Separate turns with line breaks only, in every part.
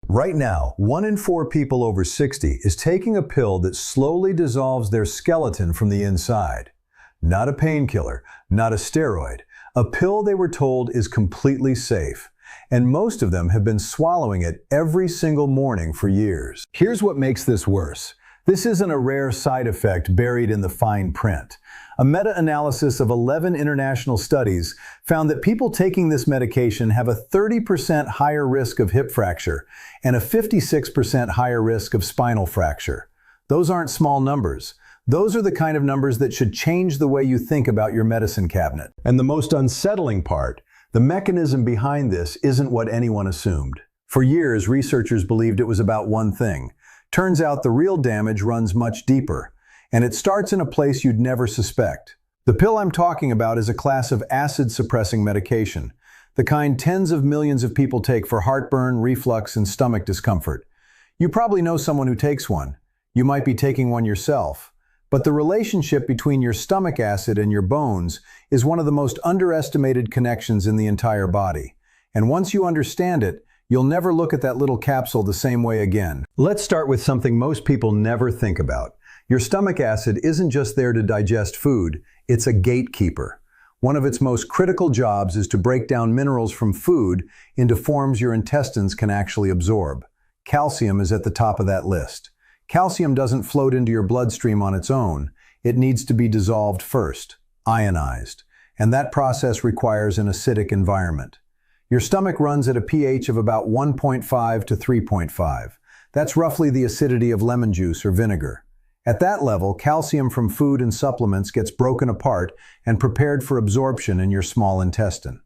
Right now, 1 in 4 people over 60 is taking a pill that slowly dissolves their skeleton from the inside. Not a painkiller, not a steroid. A pill they were told is completely safe. And most of them have been swallowing it every single morning for years. Here's what makes this worse. This isn't a rare side effect buried in the fine print. A meta-analysis of 11 international studies found that people taking this medication have a 30% higher risk of hip fracture and a 56% higher risk of spinal fracture. Those aren't small numbers. Those are the kind of numbers that should change the way you think about your medicine cabinet. And the most unsettling part, the mechanism behind this isn't what anyone assumed. For years, researchers believed it was about one thing. Turns out the real damage runs much deeper, and it starts in a place you'd never suspect. The pill I'm talking about is a class of acid-suppressing medication, the kind tens of millions of people take for heartburn, reflux, and stomach discomfort. You probably know someone who takes one. You might be taking one yourself. But the relationship between your stomach acid and your bones is one of the most underestimated connections in the entire body. And once you understand it, you'll never look at that little capsule the same way again. Let's start with something most people never think about. Your stomach acid isn't just there to digest food, it's a gatekeeper. One of its most critical jobs is to break down minerals from food into forms your intestines can actually absorb. Calcium is at the top of that list. Calcium doesn't float into your bloodstream on its own. It needs to be dissolved first, ionized. And that process requires an acidic environment. Your stomach runs at a pH of about 1.5 to 3.5. That's roughly the acidity of lemon juice or vinegar. At that level, calcium from food and supplements gets broken apart and prepared for absorption in your small intestine.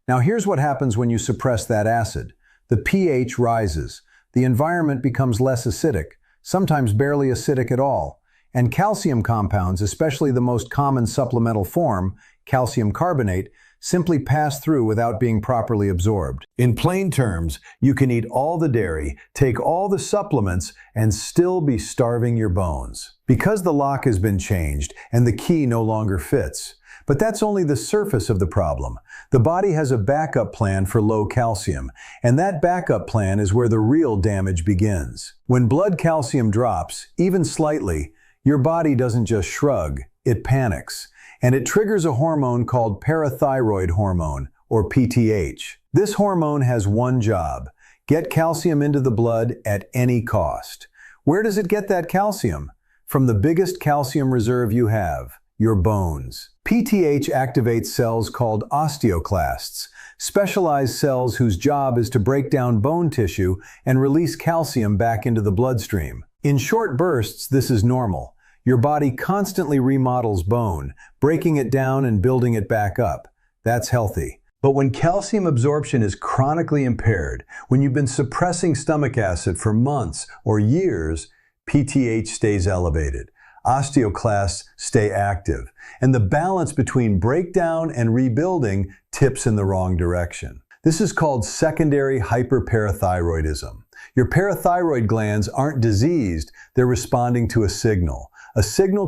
Now here's what happens when you suppress that acid. The pH rises. The environment becomes less acidic, sometimes barely acidic at all. And calcium compounds, especially the most common supplemental form, calcium carbonate, simply pass through without being properly absorbed. In plain terms, you can eat all the dairy, take all the supplements, and still be starving your bones. Because the lock has been changed and the key no longer fits. But that's only the surface of the problem. The body has a backup plan for low calcium, and that backup plan is where the real damage begins. When blood calcium drops, even slightly, your body doesn't just shrug, it panics. And it triggers a hormone called parathyroid hormone, or PTH. This hormone has one job: get calcium into the blood at any cost. Where does it get that calcium? From the biggest calcium reserve you have, your bones. PTH activates cells called osteoclasts, specialized cells whose job is to break down bone tissue and release calcium back into the bloodstream. In short bursts, this is normal. Your body constantly remodels bone, breaking it down and building it back up. That's healthy. But when calcium absorption is chronically impaired, when you've been suppressing stomach acid for months or years, PTH stays elevated. Osteoclasts stay active, and the balance between breakdown and rebuilding tips in the wrong direction. This is called secondary hyperparathyroidism. Your parathyroid glands aren't diseased, they're responding to a signal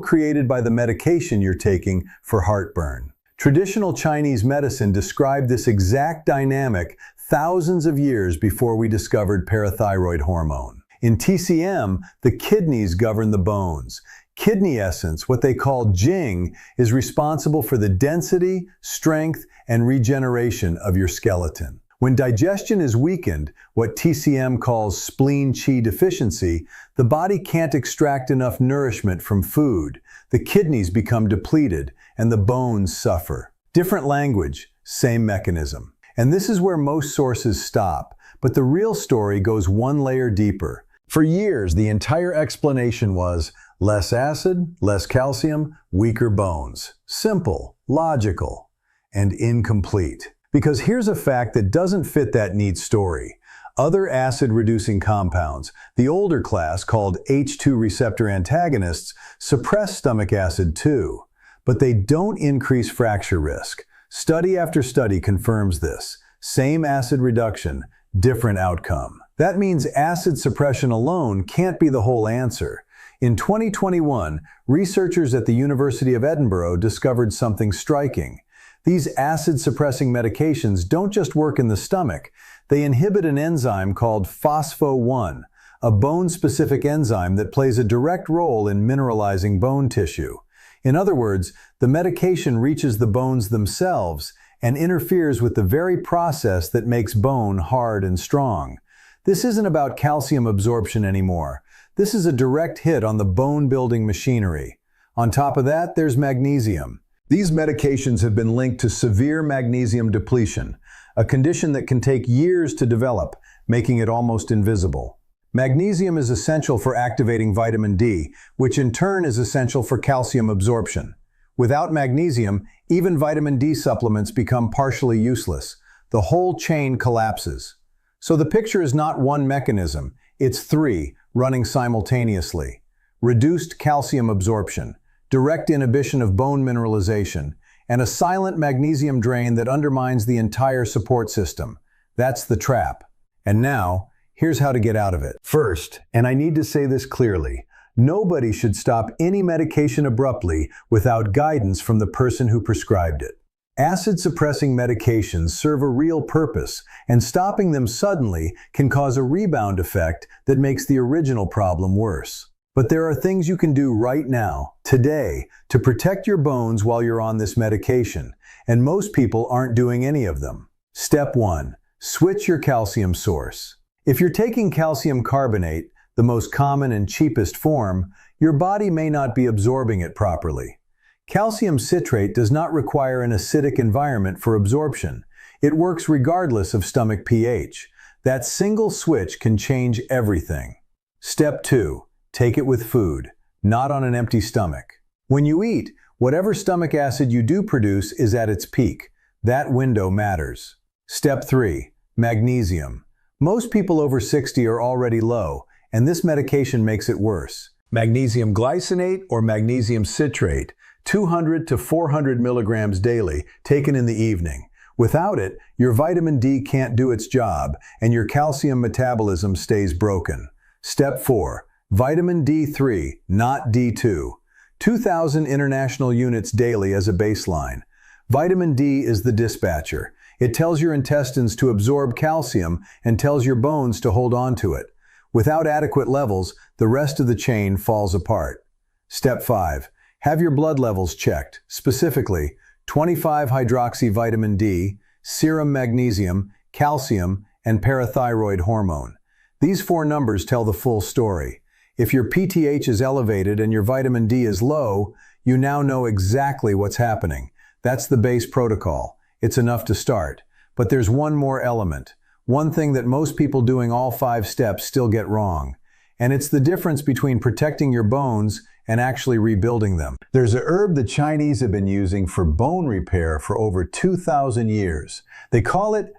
created by the medication you're taking for heartburn. Traditional Chinese medicine described this exact dynamic thousands of years before we discovered parathyroid hormone. In TCM, the kidneys govern the bones. Kidney essence, what they call Jing, is responsible for the density, strength, and regeneration of your skeleton. When digestion is weakened, what TCM calls spleen qi deficiency, the body can't extract enough nourishment from food. The kidneys become depleted, and the bones suffer. Different language, same mechanism. And this is where most sources stop, but the real story goes one layer deeper. For years, the entire explanation was less acid, less calcium, weaker bones. Simple, logical, and incomplete. Because here's a fact that doesn't fit that neat story. Other acid-reducing compounds, the older class called H2 receptor antagonists, suppress stomach acid too. But they don't increase fracture risk. Study after study confirms this. Same acid reduction, different outcome. That means acid suppression alone can't be the whole answer. In 2021, researchers at the University of Edinburgh discovered something striking. These acid-suppressing medications don't just work in the stomach, They inhibit an enzyme called phospho-1, a bone-specific enzyme that plays a direct role in mineralizing bone tissue. In other words, the medication reaches the bones themselves and interferes with the very process that makes bone hard and strong. This isn't about calcium absorption anymore. This is a direct hit on the bone-building machinery. On top of that, there's magnesium. These medications have been linked to severe magnesium depletion, a condition that can take years to develop, making it almost invisible. Magnesium is essential for activating vitamin D, which in turn is essential for calcium absorption. Without magnesium, even vitamin D supplements become partially useless. The whole chain collapses. So the picture is not one mechanism, it's three, running simultaneously. Reduced calcium absorption, direct inhibition of bone mineralization, and a silent magnesium drain that undermines the entire support system. That's the trap. And now, here's how to get out of it. First, and I need to say this clearly, nobody should stop any medication abruptly without guidance from the person who prescribed it. Acid-suppressing medications serve a real purpose, and stopping them suddenly can cause a rebound effect that makes the original problem worse. But there are things you can do right now, today, to protect your bones while you're on this medication, and most people aren't doing any of them. Step 1. Switch your calcium source. If you're taking calcium carbonate, the most common and cheapest form, your body may not be absorbing it properly. Calcium citrate does not require an acidic environment for absorption. It works regardless of stomach pH. That single switch can change everything. Step 2. Take it with food, not on an empty stomach. When you eat, whatever stomach acid you do produce is at its peak. That window matters. Step 3. Magnesium. Most people over 60 are already low, and this medication makes it worse. Magnesium glycinate or magnesium citrate, 200 to 400 milligrams daily, taken in the evening. Without it, your vitamin D can't do its job, and your calcium metabolism stays broken. Step 4. Vitamin D3, not D2. 2,000 international units daily as a baseline. Vitamin D is the dispatcher. It tells your intestines to absorb calcium and tells your bones to hold on to it. Without adequate levels, the rest of the chain falls apart. Step 5. Have your blood levels checked, specifically 25-hydroxyvitamin D, serum magnesium, calcium, and parathyroid hormone. These 4 numbers tell the full story. If your PTH is elevated and your vitamin D is low, you now know exactly what's happening. That's the base protocol. It's enough to start. But there's one more element. One thing that most people doing all 5 steps still get wrong. And it's the difference between protecting your bones and actually rebuilding them. There's a herb the Chinese have been using for bone repair for over 2,000 years. They call it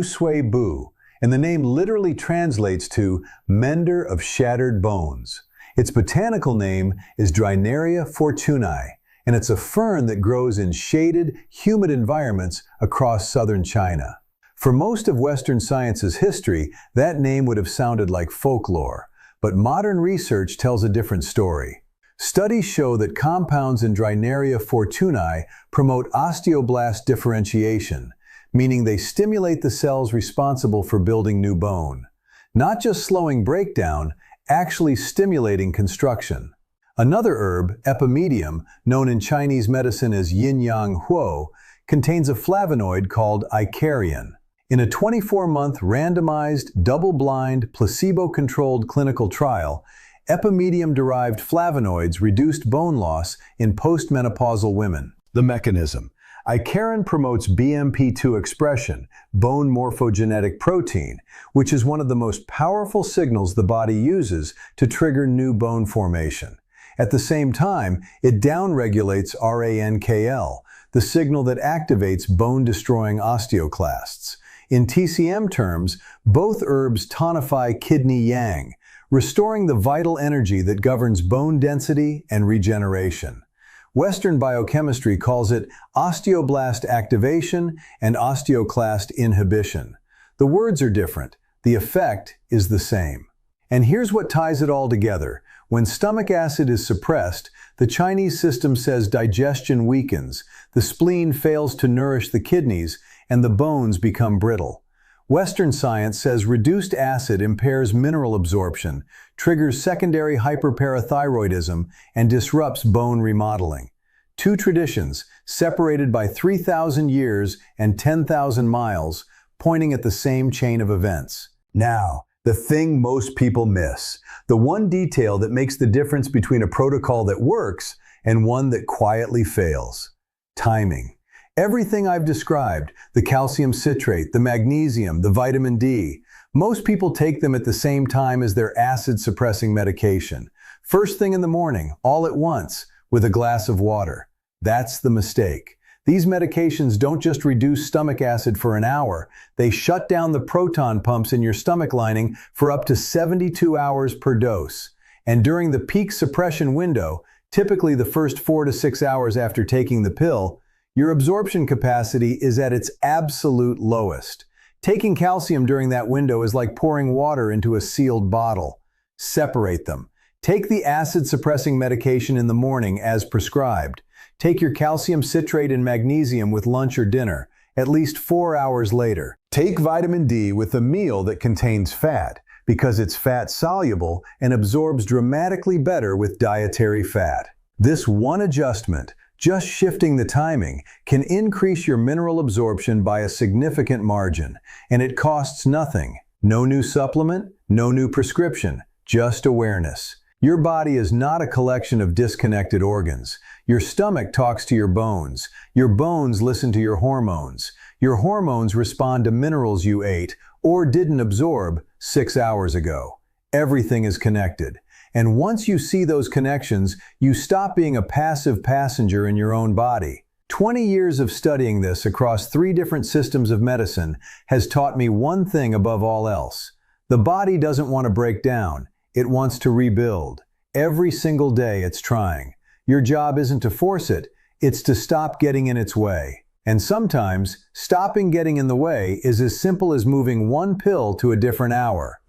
Sui Bu, and the name literally translates to mender of shattered bones. Its botanical name is Drineria fortunei, and it's a fern that grows in shaded, humid environments across southern China. For most of Western science's history, that name would have sounded like folklore, but modern research tells a different story. Studies show that compounds in Drineria fortunei promote osteoblast differentiation, meaning they stimulate the cells responsible for building new bone. Not just slowing breakdown, actually stimulating construction. Another herb, Epimedium, known in Chinese medicine as yin-yang huo, contains a flavonoid called icariin. In a 24-month randomized, double-blind, placebo-controlled clinical trial, Epimedium-derived flavonoids reduced bone loss in postmenopausal women. The mechanism. Icariin promotes BMP2 expression, bone morphogenetic protein, which is one of the most powerful signals the body uses to trigger new bone formation. At the same time, it downregulates RANKL, the signal that activates bone-destroying osteoclasts. In TCM terms, both herbs tonify kidney yang, restoring the vital energy that governs bone density and regeneration. Western biochemistry calls it osteoblast activation and osteoclast inhibition. The words are different, the effect is the same. And here's what ties it all together. When stomach acid is suppressed, the Chinese system says digestion weakens, the spleen fails to nourish the kidneys, and the bones become brittle. Western science says reduced acid impairs mineral absorption, triggers secondary hyperparathyroidism, and disrupts bone remodeling. Two traditions, separated by 3,000 years and 10,000 miles, pointing at the same chain of events. Now, the thing most people miss. The one detail that makes the difference between a protocol that works and one that quietly fails. Timing. Everything I've described, the calcium citrate, the magnesium, the vitamin D, most people take them at the same time as their acid-suppressing medication. First thing in the morning, all at once, with a glass of water. That's the mistake. These medications don't just reduce stomach acid for an hour, they shut down the proton pumps in your stomach lining for up to 72 hours per dose. And during the peak suppression window, typically the first 4 to 6 hours after taking the pill, your absorption capacity is at its absolute lowest. Taking calcium during that window is like pouring water into a sealed bottle. Separate them. Take the acid-suppressing medication in the morning as prescribed. Take your calcium citrate and magnesium with lunch or dinner, at least 4 hours later. Take vitamin D with a meal that contains fat, because it's fat-soluble and absorbs dramatically better with dietary fat. This one adjustment, just shifting the timing, can increase your mineral absorption by a significant margin, and it costs nothing. No new supplement, no new prescription, just awareness. Your body is not a collection of disconnected organs. Your stomach talks to your bones. Your bones listen to your hormones. Your hormones respond to minerals you ate or didn't absorb 6 hours ago. Everything is connected. And once you see those connections, you stop being a passive passenger in your own body. 20 years of studying this across 3 different systems of medicine has taught me one thing above all else. The body doesn't want to break down. It wants to rebuild. Every single day it's trying. Your job isn't to force it, it's to stop getting in its way. And sometimes, stopping getting in the way is as simple as moving one pill to a different hour.